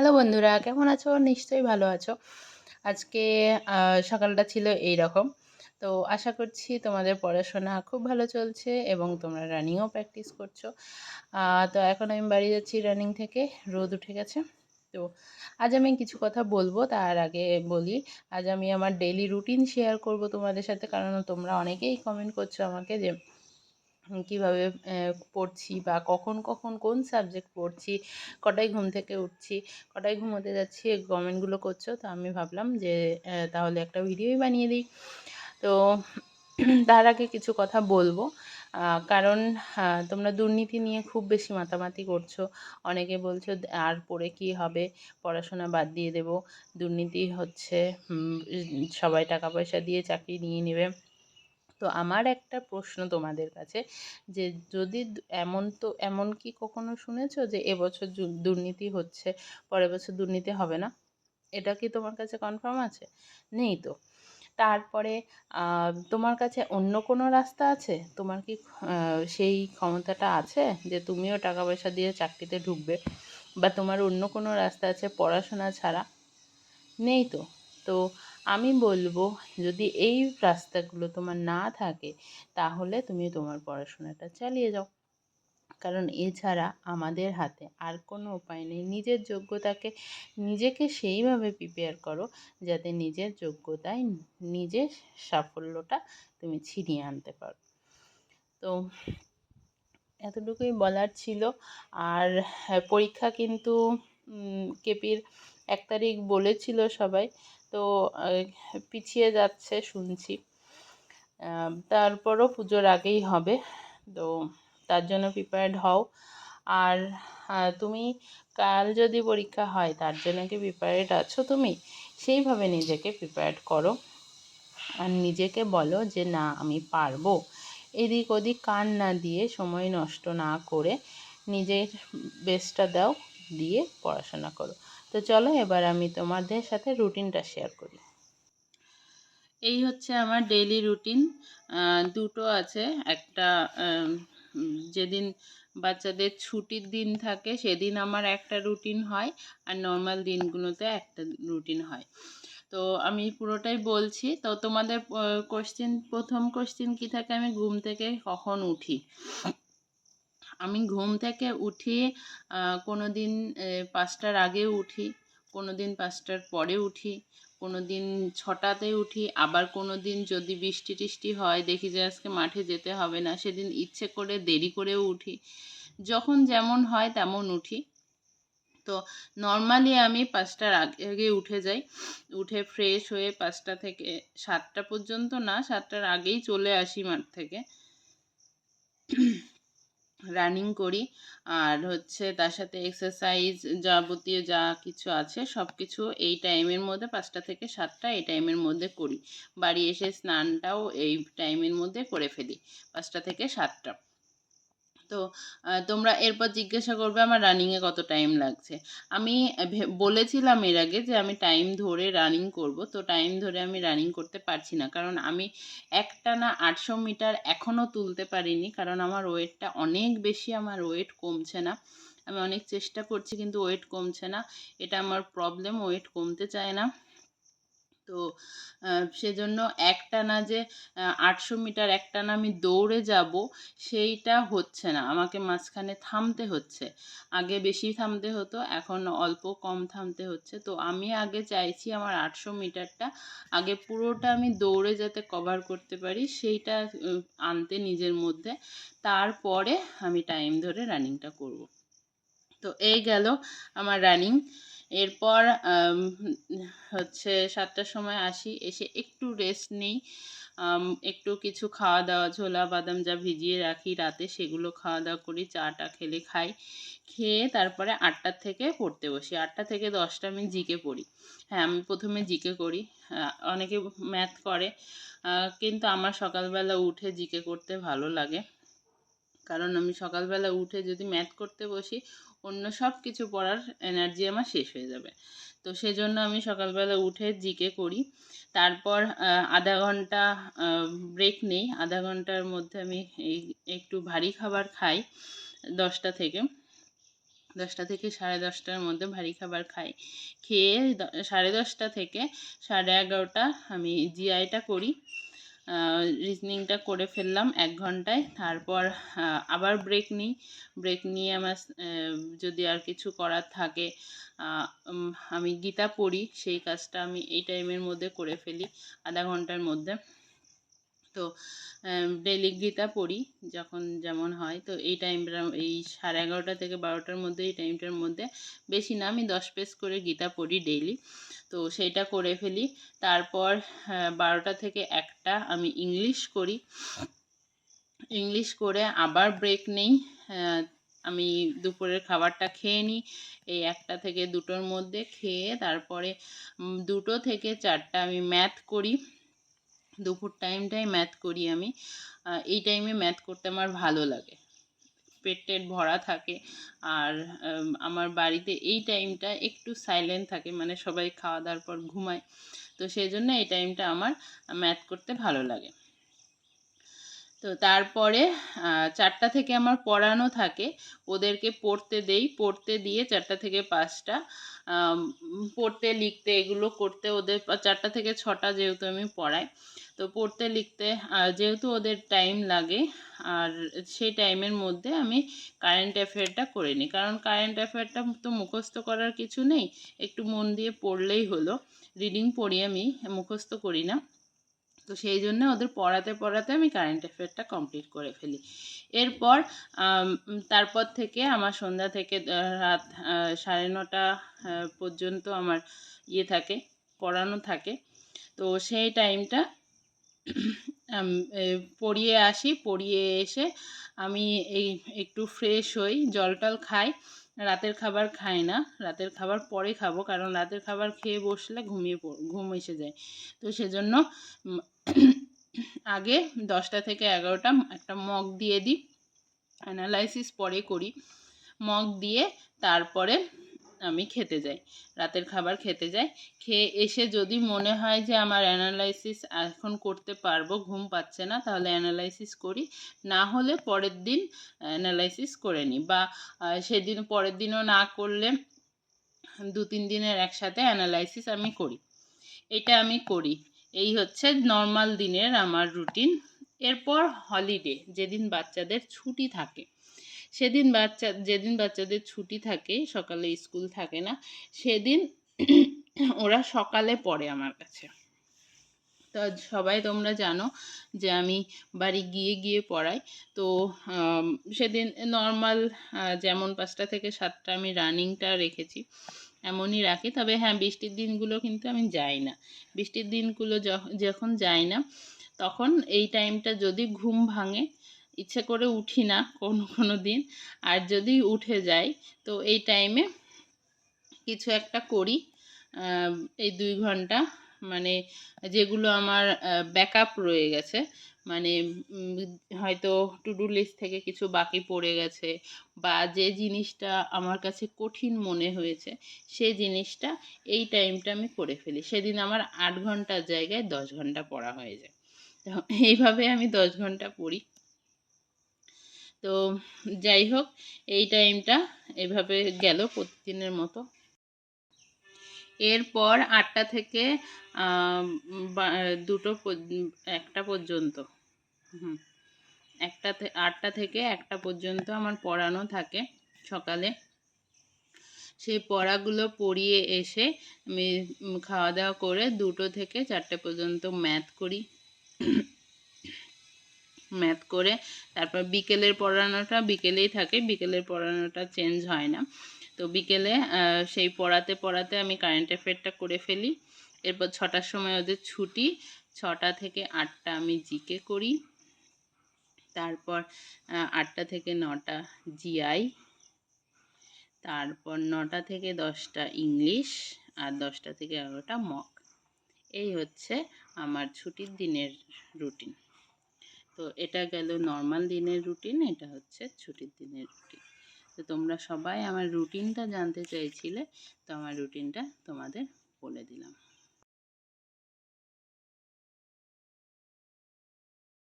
Hello বন্ধুরা, কেমন আছো? নিশ্চয়ই ভালো আছো। আজকে সকালটা ছিল এইরকম। তো আশা করছি তোমাদের পড়াশোনা খুব ভালো চলছে এবং তোমরা রানিংও প্র্যাকটিস করছো। তো এখন আমি বাড়ি যাচ্ছি রানিং থেকে। রোদ উঠে গেছে। তো আজ আমি কিছু কথা বলবো, তার আগে বলি আজ আমি আমার ডেইলি রুটিন শেয়ার করব তোমাদের সাথে, কারণ তোমরা অনেকেই কমেন্ট করছো আমাকে যে কিভাবে পড়ছি বা কখন কখন কোন সাবজেক্ট পড়ছি, কটায় ঘুম থেকে উঠছি, কটায় ঘুমোতে যাচ্ছি, এই কমেন্টগুলো করছো। তো আমি ভাবলাম যে তাহলে একটা ভিডিওই বানিয়ে দিই। তো তার আগে কিছু কথা বলবো, কারণ তোমরা দুর্নীতি নিয়ে খুব বেশি মাতামাতি করছো। অনেকে বলছো আর পড়ে কি হবে, পড়াশোনা বাদ দিয়ে দেবো, দুর্নীতি হচ্ছে, সবাই টাকা পয়সা দিয়ে চাকরি নিয়ে নেবে। তো আমার একটা প্রশ্ন তোমাদের কাছে, যে যদি এমন কি কখনো শুনেছো যে এবছর দুর্নীতি হচ্ছে, পরের বছর দুর্নীতি হবে না? এটা কি তোমার কাছে কনফার্ম আছে? নেই তো। তারপরে তোমার কাছে অন্য কোনো রাস্তা আছে? তোমার কি সেই ক্ষমতাটা আছে যে তুমিও টাকা পয়সা দিয়ে চাকরিতে ঢুকবে, বা তোমার অন্য কোনো রাস্তা আছে পড়াশোনা ছাড়া? নেই তো। তো আমি বলবো, যদি এই রাস্তাগুলো তোমার না থাকে, তাহলে তুমি তোমার পড়াশোনাটা চালিয়ে যাও, কারণ এছাড়া আমাদের হাতে আর কোনো উপায় নেই। নিজের যোগ্যতাকে, নিজেকে সেইভাবে প্রিপেয়ার করো যাতে নিজের যোগ্যতায় নিজের সাফল্যটা তুমি ছিনিয়ে আনতে পারো। তো এতটুকুই বলার ছিল। আর হ্যাঁ, পরীক্ষা কিন্তু কেপির 1 তারিখ বলেছিল সবাই, তো পিছিয়ে যাচ্ছে শুনছি। তারপরও পুজোর আগেই হবে। তো তার জন্য প্রিপেয়ার্ড হও। আর তুমি কাল যদি পরীক্ষা হয়, তার জন্য কি প্রিপেয়ার্ড আছো তুমি? সেইভাবে নিজেকে প্রিপেয়ার্ড করো, আর নিজেকে বলো যে না, আমি পারবো। এদিক ওদিক কান না দিয়ে, সময় নষ্ট না করে নিজের বেস্টটা দাও, দিয়ে পড়াশোনা করো। তো চলো এবার আমি তোমাদের সাথে রুটিনটা শেয়ার করি। এই হচ্ছে আমার ডেইলি রুটিন। দুটো আছে। একটা যেদিন বাচ্চাদের ছুটির দিন থাকে সেদিন আমার একটা রুটিন হয়, আর নর্মাল দিনগুলোতে একটা রুটিন হয়। তো আমি পুরোটাই বলছি। তো তোমাদের প্রথম কোশ্চেন কী থাকে, আমি ঘুম থেকে কখন উঠি। আমি ঘুম থেকে উঠি কোনো দিন 5টার আগেও উঠি, কোনো দিন 5টার পরে উঠি, কোনো দিন 6টাতে উঠি, আবার কোনো দিন যদি বৃষ্টি টিষ্টি হয়, দেখি যে আজকে মাঠে যেতে হবে না, সেদিন ইচ্ছে করে দেরি করেও উঠি। যখন যেমন হয় তেমন উঠি। তো নর্মালি আমি 5টার আগে উঠে যাই। উঠে ফ্রেশ হয়ে 5টা থেকে 7টা পর্যন্ত না, 7টার আগেই চলে আসি মাঠ থেকে। রানিং করি, আর হচ্ছে তার সাথে এক্সারসাইজ যাবতীয় যা কিছু আছে সব কিছু এই টাইমের মধ্যে, 5টা থেকে 7টা এই টাইমের মধ্যে করি। বাড়ি এসে স্নানটাও এই টাইমের মধ্যে করে ফেলি, 5টা থেকে 7টা। তো তোমরা এরপর জিজ্ঞাসা করবে আমার রানিংয়ে কত টাইম লাগছে। আমি বলেছিলাম এর আগে যে আমি টাইম ধরে রানিং করব, তো টাইম ধরে আমি রানিং করতে পারছি না, কারণ আমি একটানা 800 মিটার এখনও তুলতে পারিনি, কারণ আমার ওয়েটটা অনেক বেশি, আমার ওয়েট কমছে না। আমি অনেক চেষ্টা করছি কিন্তু ওয়েট কমছে না, এটা আমার প্রবলেম, ওয়েট কমতে চায় না। তো সেজন্য একটানা যে 800 মিটার একটানা আমি দৌড়ে যাব, সেইটা হচ্ছে না, আমাকে মাঝখানে থামতে হচ্ছে। আগে বেশি থামতে হতো, এখন অল্প কম থামতে হচ্ছে। তো আমি আগে চাইছি আমার 800 মিটারটা আগে পুরোটা আমি দৌড়ে যাতে কভার করতে পারি, সেইটা আনতে নিজের মধ্যে। তারপরে আমি টাইম ধরে রানিংটা করব। তো এই গেল আমার রানিং। এরপর হচ্ছে 7টার সময় আসি, এসে একটু রেস্ট নিই, একটু কিছু খাওয়া দাওয়া, ছোলা বাদাম যা ভিজিয়ে রাখি রাতে সেগুলো খাওয়া দাওয়া করি, চাটা খাই। খেয়ে তারপরে 8টার থেকে পড়তে বসি। 8টা থেকে 10টা আমি জিকে পড়ি। হ্যাঁ, আমি প্রথমে জিকে করি। অনেকে ম্যাথ করে, কিন্তু আমার সকালবেলা উঠে জিকে করতে ভালো লাগে, কারণ আমি সকালবেলা উঠে যদি ম্যাথ করতে বসি, অন্য সব কিছু পড়ার এনার্জি আমার শেষ হয়ে যাবে। তো সেজন্য আমি সকালবেলা উঠে জিকে করি। তারপর আধা ঘন্টা ব্রেক নেই, আধা ঘন্টার মধ্যে আমি একটু ভারী খাবার খাই 10টা থেকে। 10টা থেকে 10:30টার মধ্যে ভারী খাবার খাই। খেয়ে 10:30 থেকে 11:30 আমি জিআইটা করি। রিজনিংটা করে ফেললাম 1 ঘন্টায়। তারপর আবার ব্রেক নিই। ব্রেক নিয়ে আমার যদি আর কিছু করার থাকে, আমি গীতা পড়ি। সেই কাজটা আমি এই টাইমের মধ্যে করে ফেলি, আধা ঘন্টার মধ্যে। তো ডেইলি গীতা পড়ি যখন যেমন হয়। তো এই টাইমটা, এই 11:30 থেকে 12টার মধ্যে, এই টাইমটার মধ্যে বেশি না, আমি 10 পেজ করে গীতা পড়ি ডেইলি। তো সেইটা করে ফেলি। তারপর 12টা থেকে 1টা আমি ইংলিশ করি। ইংলিশ করে আবার ব্রেক নেই। আমি দুপুরের খাবারটা খেয়ে নিই এই 1টা থেকে 2টোর মধ্যে। খেয়ে তারপরে 2টো থেকে 4টা আমি ম্যাথ করি। দুপুর টাইমটাই ম্যাথ করি আমি। এই টাইমে ম্যাথ করতে আমার ভালো লাগে, পেট টেট ভরা থাকে। আর আমার বাড়িতে এই টাইমটা একটু সাইলেন্ট থাকে, মানে সবাই খাওয়া দাওয়ার পর ঘুমায়। তো সেই জন্য এই টাইমটা আমার ম্যাথ করতে ভালো লাগে। তো তারপরে 4টা থেকে আমার পড়ানো থাকে, ওদেরকে পড়তে দেই। পড়তে দিয়ে 4টা থেকে 5টা পড়তে লিখতে এগুলো করতে ওদের 4টা থেকে 6টা যেহেতু আমি পড়াই, তো পড়তে লিখতে যেহেতু ওদের টাইম লাগে, আর সেই টাইমের মধ্যে আমি কারেন্ট অ্যাফেয়ারটা করে নিই। কারণ কারেন্ট অ্যাফেয়ারটা তো মুখস্থ করার কিছু নেই, একটু মন দিয়ে পড়লেই হলো। রিডিং পড়ি আমি, মুখস্থ করি না। তো সেই জন্য ওদের পড়াতে পড়াতে আমি কারেন্ট অ্যাফেয়ারটা কমপ্লিট করে ফেলি। এরপর তারপর থেকে আমার সন্ধ্যা থেকে রাত 9:30 পর্যন্ত আমার থাকে, পড়ানো থাকে। তো সেই টাইমটা পড়িয়ে আসি। পড়িয়ে এসে আমি একটু ফ্রেশ হই, জল টল খাই। রাতের খাবার খাই না, রাতের খাবার পরে খাবো, কারণ রাতের খাবার খেয়ে বসলে ঘুম এসে যায়। তো সেজন্য আগে 10টা থেকে 11টা একটা মগ দিয়ে দিই, অ্যানালাইসিস পরে করি। মগ দিয়ে তারপরে আমি খেতে যাই, রাতের খাবার খেতে যাই। খেয়ে এসে যদি মনে হয় যে আমার অ্যানালাইসিস এখন করতে পারবো, ঘুম পাচ্ছে না, তাহলে অ্যানালাইসিস করি। না হলে পরের দিন অ্যানালাইসিস করে নিই, বা সেদিন পরের দিনও না করলে 2-3 দিনের একসাথে অ্যানালাইসিস আমি করি। এটা আমি করি। এই হচ্ছে নর্মাল দিনের আমার রুটিন। এরপর হলিডে, যেদিন বাচ্চাদের ছুটি থাকে, যেদিন বাচ্চাদের ছুটি থাকে, সকালে স্কুল থাকে না, সেদিন ওরা সকালে পড়ে আমার কাছে। তো সবাই তোমরা জানো যে আমি বাড়ি গিয়ে গিয়ে পড়াই। তো সেদিন নর্মাল যেমন 5টা থেকে 7টা আমি রানিংটা রেখেছি, এমনই রাখি। তবে হ্যাঁ, বৃষ্টির দিনগুলো কিন্তু আমি যাই না। বৃষ্টির দিনগুলো যখন যাই না, তখন এই টাইমটা যদি ঘুম ভাঙে, ইচ্ছে করে উঠি না কোনো দিন। আর যদি উঠে যাই, তো এই টাইমে কিছু একটা করি। এই 2 ঘন্টা, মানে যেগুলো আমার ব্যাকআপ রয়ে গেছে, মানে হয়তো টু ডু লিস্ট থেকে কিছু বাকি পড়ে গেছে, বা যে জিনিসটা আমার কাছে কঠিন মনে হয়েছে, সেই জিনিসটা এই টাইমটা আমি করে ফেলি। সেদিন আমার 8 ঘন্টার জায়গায় 10 ঘন্টা পড়া হয়ে যায়। তো এইভাবে আমি 10 ঘন্টা পড়ি। তো যাই হোক, এই টাইমটা এভাবে গেল প্রতিদিনের মতো। এরপর 8টা থেকে 1টা পর্যন্ত, 8টা থেকে 1টা পর্যন্ত আমার পড়ানো থাকে সকালে। সেই পড়াগুলো পড়িয়ে এসে আমি খাওয়া দাওয়া করে 2টো থেকে 4টে পর্যন্ত ম্যাথ করি। ম্যাথ করে তারপর বিকেলের পড়ানোটা বিকেলেই থাকে, বিকেলের পড়ানোটা চেঞ্জ হয় না। তো বিকেলে সেই পড়াতে পড়াতে আমি কারেন্ট অ্যাফেয়ারটা করে ফেলি। এরপর 6টার সময় ওদের ছুটি, 6টা থেকে 8টা আমি জিকে করি। তারপর 8টা থেকে 9টা জিআই, তারপর 9টা থেকে 10টা ইংলিশ, আর 10টা থেকে 11টা মক। এই হচ্ছে আমার ছুটির দিনের রুটিন। তো এটা গেল নর্মাল দিনের রুটিন, এটা হচ্ছে ছুটির দিনের রুটিন। তো তোমরা সবাই আমার রুটিনটা জানতে চাইছিলে, তো আমার রুটিনটা তোমাদের বলে দিলাম।